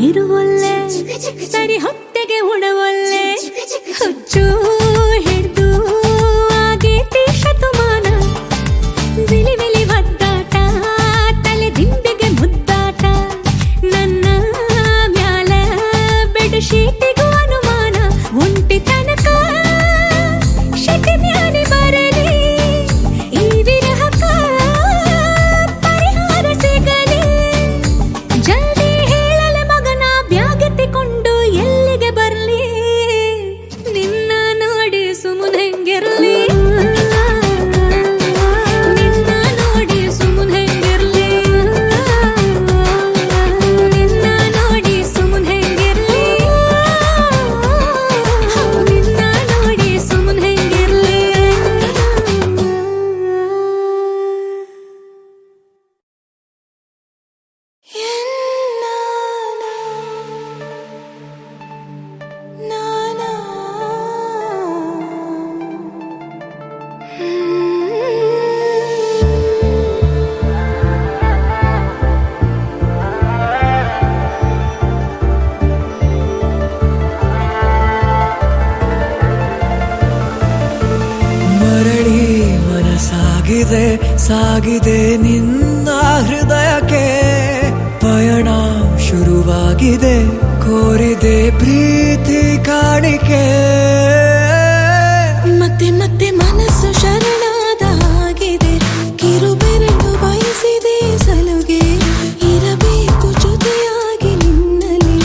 ಇರುವೊಲ್ಲೆ ಸರಿ ಹೊತ್ತೆಗೆ ಉಣವೊಲ್ಲೆ ಹುಚ್ಚು ಹಿಡ್ದು ಆಗೇತಿ ಶತಮಾನ ವಿಲಿ ವಿಲಿ ಒದ್ದಾಟ ತಲೆ ದಿಂಬಿಗೆ ಮುದ್ದಾಟ ನನ್ನ ಮ್ಯಾಲ ಬೆಡ್ ಶೀಟಿಗೂ ಅನುಮಾನ ಒಂಟಿ ತನಕ ಶೆಟ್ಟಿ ಮ್ಯಾಲೆ ಬರಲಿ ಈ ವಿರಹಕ ಪರಿಹಾರ ಸಿಗಲಿ ಜಲ್ದಿ ಹೇಳಲೆ ಮಗನ ಬ್ಯಾಗೆತ್ತಿಕೊಂಡು ಎಲ್ಲಿಗೆ ಬರ್ಲಿ ನಿನ್ನ ನೋಡಿ ಸುಮ್ಮನೆ ಹೆಂಗಿರ್ಲಿ ನಿನ್ನ ನೋಡಿ ಸುಮ್ಮನೆ ಹೆಂಗಿರ್ಲಿ ನಿನ್ನ ನೋಡಿ ಸುಮ್ಮನೆ ಹೆಂಗಿರ್ಲಿ ನಿನ್ನ ನೋಡಿ ಸುಮ್ಮನೆ ಹೆಂಗಿರ್ಲಿ ಮರಳಿ ಮನಸಾಗಿದೆ ಸಾಗಿದೆ ನಿನ್ನ ಹೃದಯಕ್ಕೆ ಪಯಣ ಶುರುವಾಗಿದೆ ಕೋರಿದೆ ಪ್ರೀತಿ ಕಾಣಿಕೆ ಮತ್ತೆ ಮತ್ತೆ ಮನಸ್ಸು ಶರಣಾದ ಹಾಗಿದೆ ಕಿರುಬೆರಳು ಬಯಸಿದೆ ಸಲುಗೆ ಇರಬೇಕು ಜೊತೆಯಾಗಿ ನಿನ್ನಲ್ಲಿ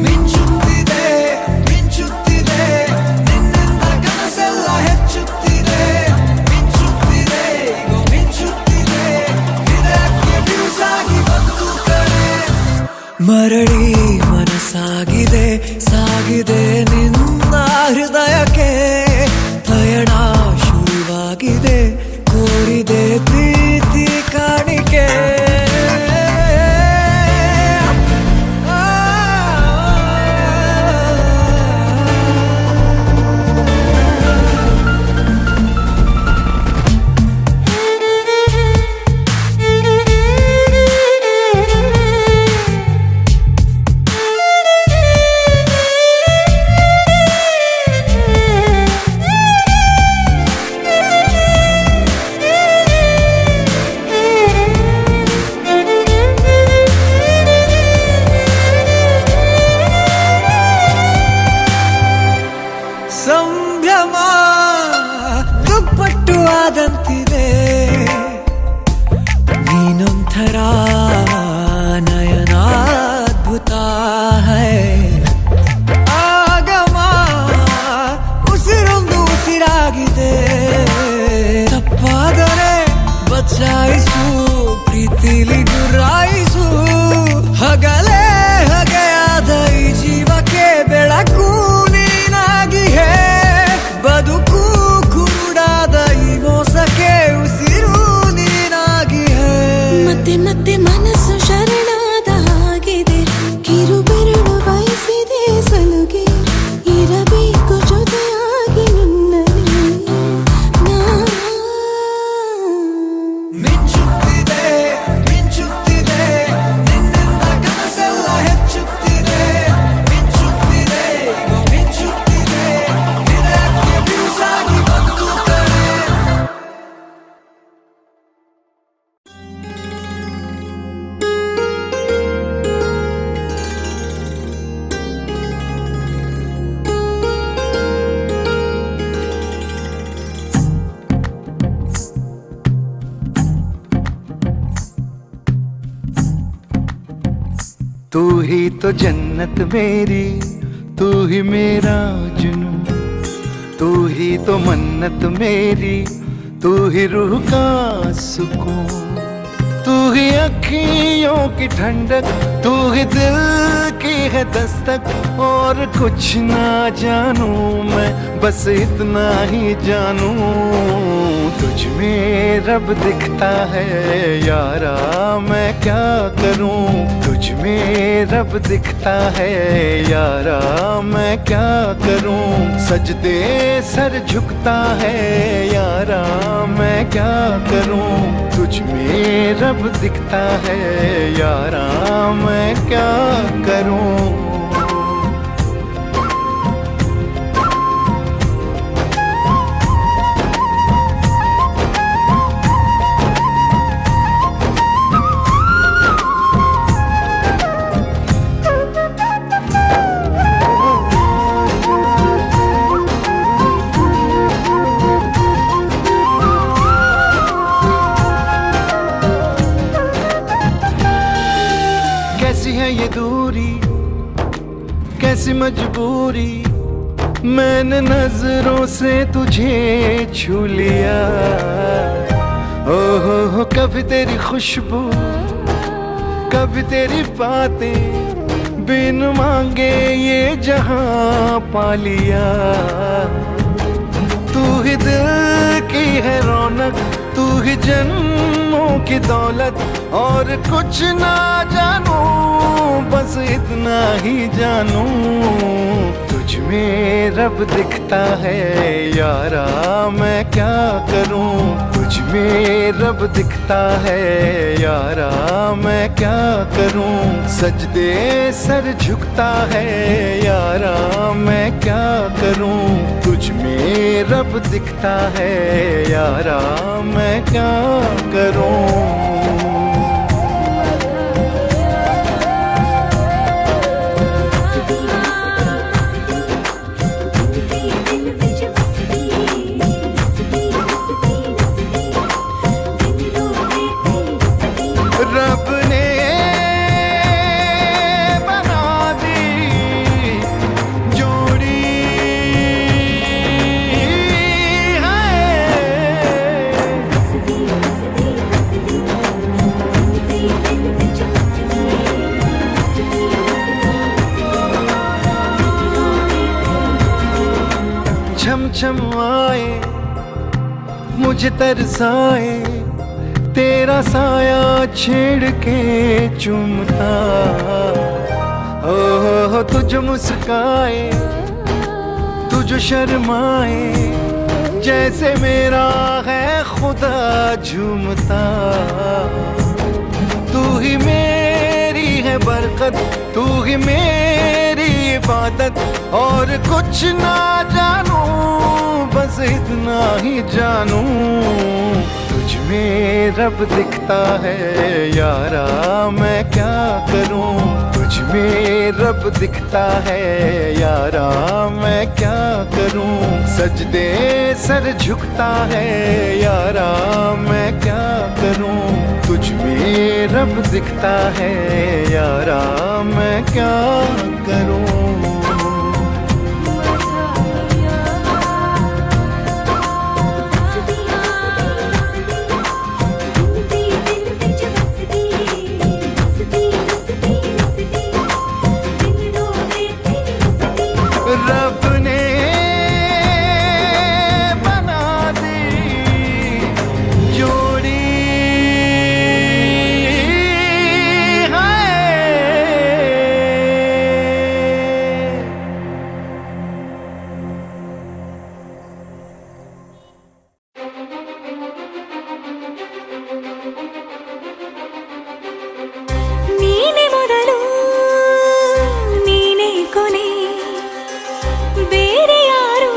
ಮಿಂಚುತ್ತಿದೆ ಮಿಂಚುತ್ತಿದೆ ನಿನ್ನಿಂದ ಕನಸೆಲ್ಲ ಹೆಚ್ಚುತ್ತಿದೆ ಮಿಂಚುತ್ತಿದೆ ಈಗ ಮಿಂಚುತ್ತಿದೆ ಹೃದಯಕ್ಕೆ ಬಿರುಸಾಗಿ ಬಂದು ಕರೆ ಮರಳಿ ಮನಸ್ಸಾಗಿದೆ ಸಾಗಿದೆ ನಿನ್ನ ಹೃದಯಕ್ಕೆ ಪಯಣ ಶುರುವಾಗಿದೆ ಕೋರಿದೆ ಪ್ರೀತಿ ಕಾಣಿಕೆ ಸಂಭ್ರಮ ದುಪ್ಪಟ್ಟು ಆದಂತಿದೆ ನೀನೊಂಥರ ನಯನಾದ್ಭುತ ಹೈ ಆಗಮ ಉಸಿರೊಂದು ಉಸಿರಾಗಿದೆ ತಪ್ಪಾದರೆ ಬಚಾಯಿಸು ಪ್ರೀತಿಲಿ ಗುರಾಯಿಸು ಹಗಲೇ ಹಗೆಯಾದ ಈ ಜೀವಕ್ಕೆ ಬೆಳಕು ನೀನಾಗಿ ಹೇ ಬದುಕು ಕುರುಡಾದ ಈ ಮೋಸಕ್ಕೆ ಉಸಿರು ನೀನಾಗಿ ಹೇ ಮತ್ತೆ ಮತ್ತೆ ಮನಸ್ಸು ಶರಣಾದ ಹಾಗಿದೆ ಕಿರುಬೆರಳು ಬಯಸಿದೆ ಸಲುಗೆ ಇರಬೇಕು ಜೊತೆಯಾಗಿ ನಿನ್ನಲ್ಲಿ ಮಿಂಚುತ್ತಿದೆ ಮಿಂಚುತ್ತಿದೆ ನಿನ್ನಿಂದ ಕನಸೆಲ್ಲ ಹೆಚ್ಚುತ್ತಿದೆ ಮಿಂಚುತ್ತಿದೆ ಈಗ ಮಿಂಚುತ್ತಿದೆ ಹೃದಯಕ್ಕೆ ಬಿರುಸಾಗಿ ಬಂದು ಕರೆ तू ही तो जन्नत मेरी, तू ही मेरा जुनू, तू ही तो मन्नत मेरी, तू ही रूह का सुकून, तू ही अखियों की ठंडक, तू ही दिल की है दस्तक। और कुछ ना जानू मैं, बस इतना ही जानू, तुझ में रब दिखता है यारा, मैं क्या करूं। तुझ में रब दिखता है यारा, मैं क्या करूं। सजदे सर झुकता है यारा, मैं क्या करूं। तुझ तुझ में रब दिखता है यारा, मैं क्या करूं। कैसी है ये दूरी, कैसी मजबूरी, मैंने नजरों से तुझे छू लिया। हो कभी तेरी खुशबू, कभी तेरी बातें, बिन मांगे ये जहां पा लिया। तू ही दिल की है रौनक, तू ही जन्मों की दौलत, और कुछ ना जानू बस इतना ही जानू। तुझ में रब दिखता है यारा, मैं क्या करूं। तुझ में रब दिखता है यारा, मैं क्या करूं। सजदे सर झुकता है यारा, मैं क्या करूं। तुझ में रब दिखता है यारा, मैं क्या करूं। रब ने बना दी जोड़ी छम छम आए मुझे तरसाए, तेरा साया छेड़ के चूमता। हो तुझ मुस्काए, तुझ शर्माए, जैसे मेरा है खुदा झूमता। तू ही मेरी है बरकत, तू ही मेरी इबादत, और कुछ ना जानू बस इतना ही जानू। तुझ में रब दिखता है यारा, मैं क्या करूं। तुझ में रब दिखता है यारा, मैं क्या करूं। सजदे सर झुकता है यारा, मैं क्या करूं। तुझ में रब दिखता है यारा, मैं क्या करूं। रब ने बना दी जोड़ी ನೀನೆ ಮೊದಲು ನೀನೆ ಕೊನೆ, ಬೇರೆ ಯಾರು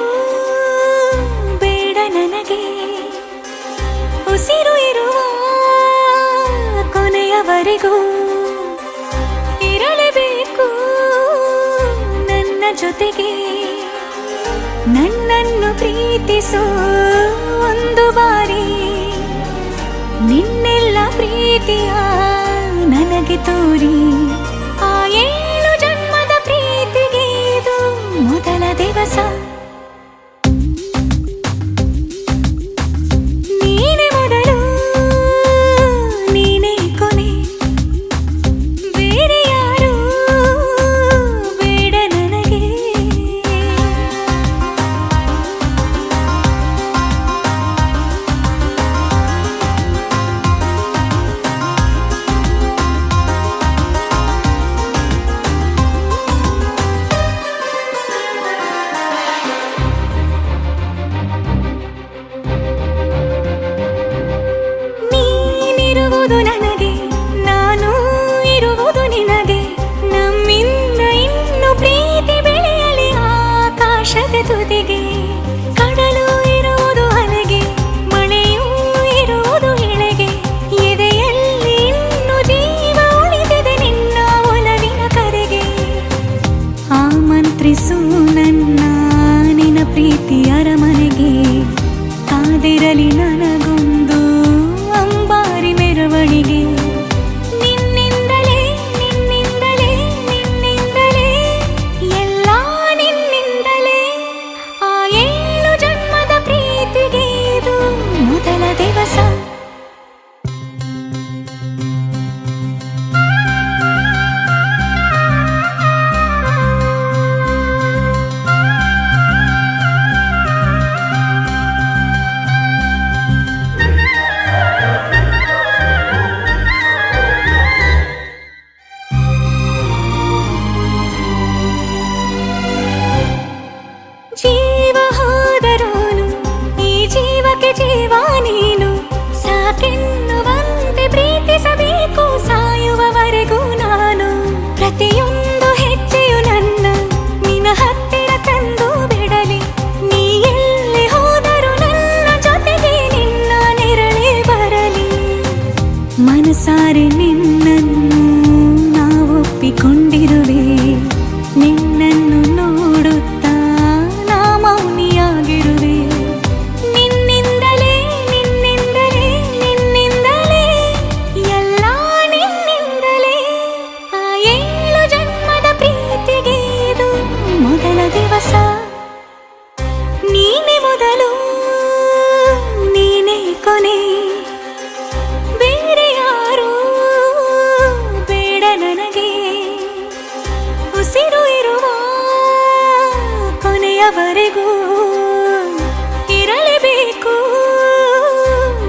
ಬೇಡ ನನಗೆ. ಉಸಿರು ಇರುವ ಕೊನೆಯವರೆಗೂ ಇರಲೇಬೇಕು ನನ್ನ ಜೊತೆಗೆ. ನನ್ನನ್ನು ಪ್ರೀತಿಸೋ ಒಂದು ಬಾರಿ, ನಿನ್ನೆಲ್ಲ ಪ್ರೀತಿಯ ನನಗೆ ತೋರಿ. ಆ 7 ಜನ್ಮದ ಪ್ರೀತಿಗೆ ಇದು ಮೊದಲ ದಿವಸ. ನೀನೆ ಮೊದಲು ನೀನೆ ಕೊನೆ, ಬೇರೆ ಯಾರು ಬೇಡ ನನಗೆ. ಇರಲಿ ನನಗೊಂದು ಅಂಬಾರಿ ಮೆರವಣಿಗೆ. ನಿನ್ನಿಂದಲೇ ನಿನ್ನಿಂದಲೇ ನಿನ್ನಿಂದಲೇ ಎಲ್ಲ ನಿನ್ನಿಂದಲೇ. ಆ 7 ಜನ್ಮದ ಪ್ರೀತಿಗೆ ಇದು ಮೊದಲ ದಿವಸ. ಜೀವ ಹೋದರೋನು ಈ ಜೀವಕ್ಕೆ ಜೀವ ನೀನು. ಸಾಕೆನ್ನುವಂತೆ ಪ್ರೀತಿಸಬೇಕು ಸಾಯುವವರೆಗೂ ನಾನು. ಪ್ರತಿಯೊಂದು ಹೆಜ್ಜೆಯು ನನ್ನ ನಿನ್ನ ಹತ್ತಿರ ತಂದು ಬಿಡಲಿ. ನೀ ಎಲ್ಲಿ ಹೋದರೂ ನನ್ನ ಜೊತೆಗೆ ನಿನ್ನ ನೆರಳೇ ಬರಲಿ. ಮನಸಾರೆ ನಿನ್ನನ್ನು ನಾವೊಪ್ಪಿಕೊಂಡಿರುವೆ. ನಿನ್ನನ್ನು ನೋಡುತ್ತಾ ನಾ ಮೌನಿಯಾಗಿರುವೆ. ನಿನ್ನಿಂದಲೇ ನಿನ್ನಿಂದಲೇ ನಿನ್ನಿಂದಲೇ ಎಲ್ಲ ನಿನ್ನಿಂದಲೇ. ಆ 7 ಜನ್ಮದ ಪ್ರೀತಿಗೆ ಇದು ಮೊದಲ ದಿವಸ. ನೀನೇ ಮೊದಲು ನೀನೇ ಕೊನೆ. ಬೇರೆ ಯಾರೂ ಬೇಡ ನನಗೆ. ಉಸಿರು ಇರುವ ಕೊನೆಯವರೆಗೂ ಇರಲೇಬೇಕು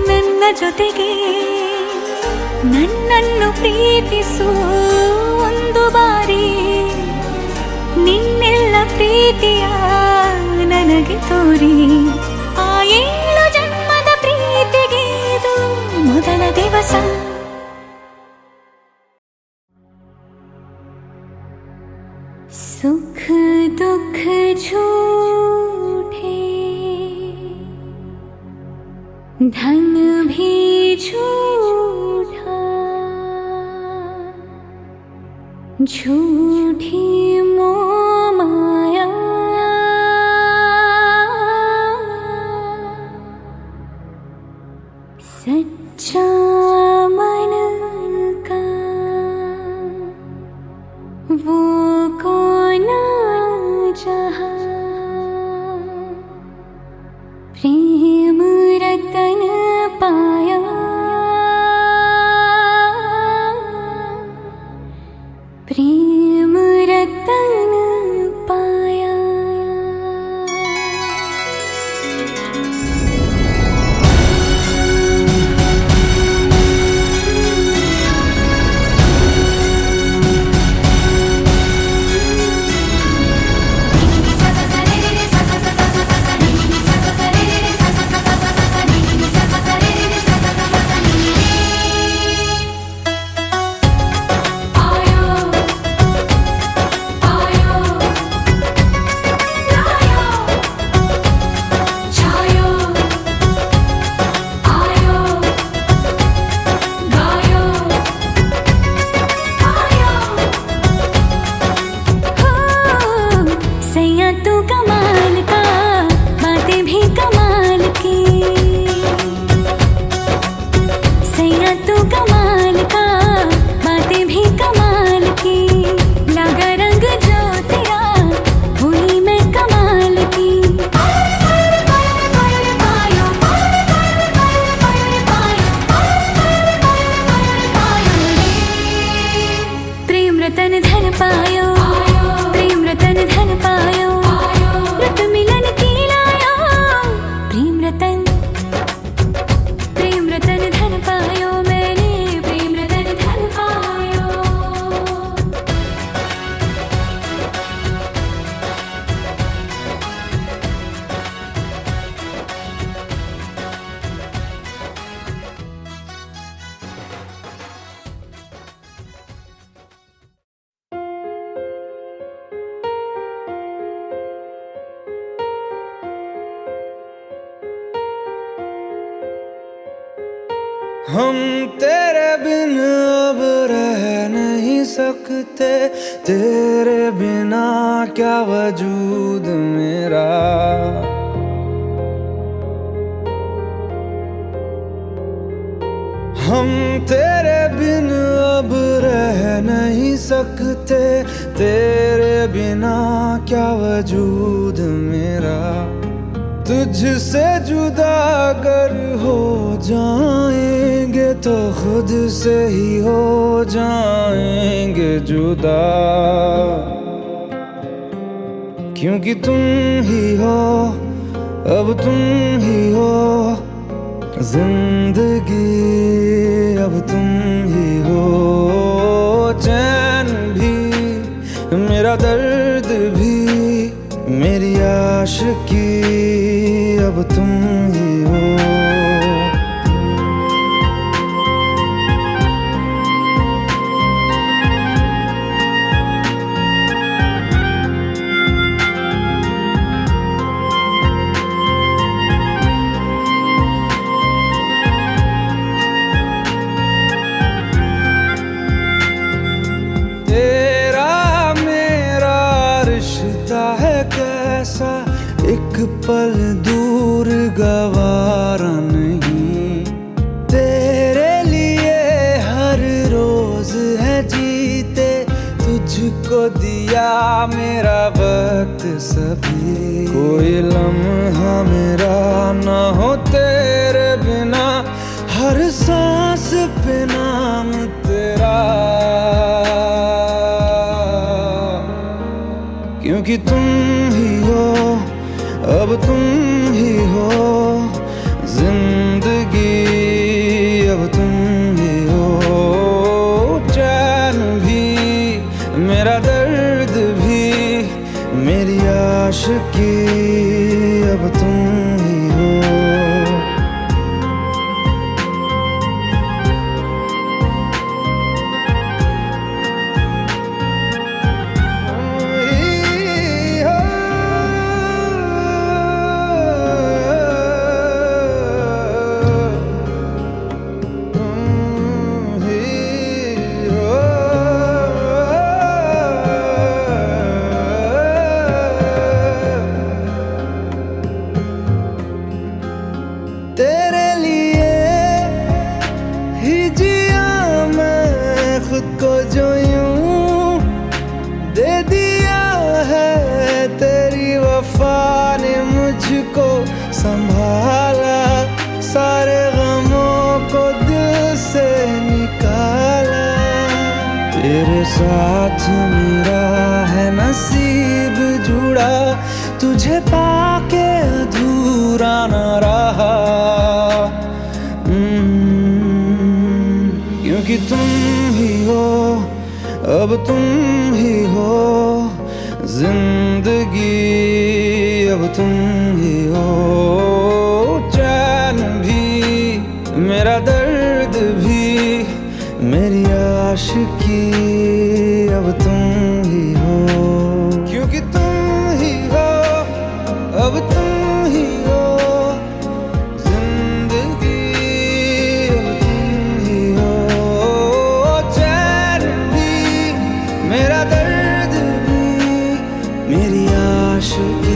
ನನ್ನ ಜೊತೆಗೆ. ನನ್ನನ್ನು ಪ್ರೀತಿಸು ಒಂದು ಬಾರಿ. ನಿನ್ನೆಲ್ಲ ಪ್ರೀತಿಯ ನನಗೆ ತೋರಿ. ಆ 7 ಜನ್ಮದ ಪ್ರೀತಿಗೆ ಇದು ಮೊದಲ ದಿವಸ. सुख दुख झूठे, धन भी झूठा, झूठी मोह माया. सच्चा मन का वो कौन जहाँ. प्रेम रतन पाया, प्रेम रतन पाया. हम तेरे बिन अब रह नहीं सकते, तेरे बिना क्या वजूद मेरा. हम तेरे बिन अब रह नहीं सकते, तेरे बिना क्या वजूद मेरा। तुझसे जुदा अगर हो जाएंगे तो खुद से ही हो जाएंगे जुदा, क्योंकि तुम ही हो, अब तुम ही हो जिंदगी, अब तुम ही हो। चैन भी मेरा दर्द भी मेरी आशिकी, अब तुम ही हो। एक पल दूर गवारा नहीं, तेरे लिए हर रोज है जीते, तुझको दिया मेरा वक्त सभी। कोई लम्हा मेरा ना हो तेरे बिना, हर सांस पे नाम तेरा, क्योंकि तुम ही हो, अब तुम ही हो जिंदगी, अब तुम ही हो। चैन भी मेरा दर्द भी मेरी आशिकी, अब तुम ही हो। तेरे लिए ही जिया मैं खुद को, जो यूं दे दिया है तेरी वफा ने मुझको संभाला, सारे गमों को दिल से निकाला। तेरे साथ मेरा है नसीब जुड़ा, तुझे पाके अधूरा न रहा, क्योंकि तुम ही हो, अब तुम ही हो जिंदगी, अब तुम ही हो। चैन भी मेरा दर्द भी मेरी आशिकी, अब तुम ही हो, क्योंकि तुम ही हो, अब तुम ही हो जिंदगी, अब तुम ही हो। चैन भी मेरा दर्द भी मेरी आशिकी।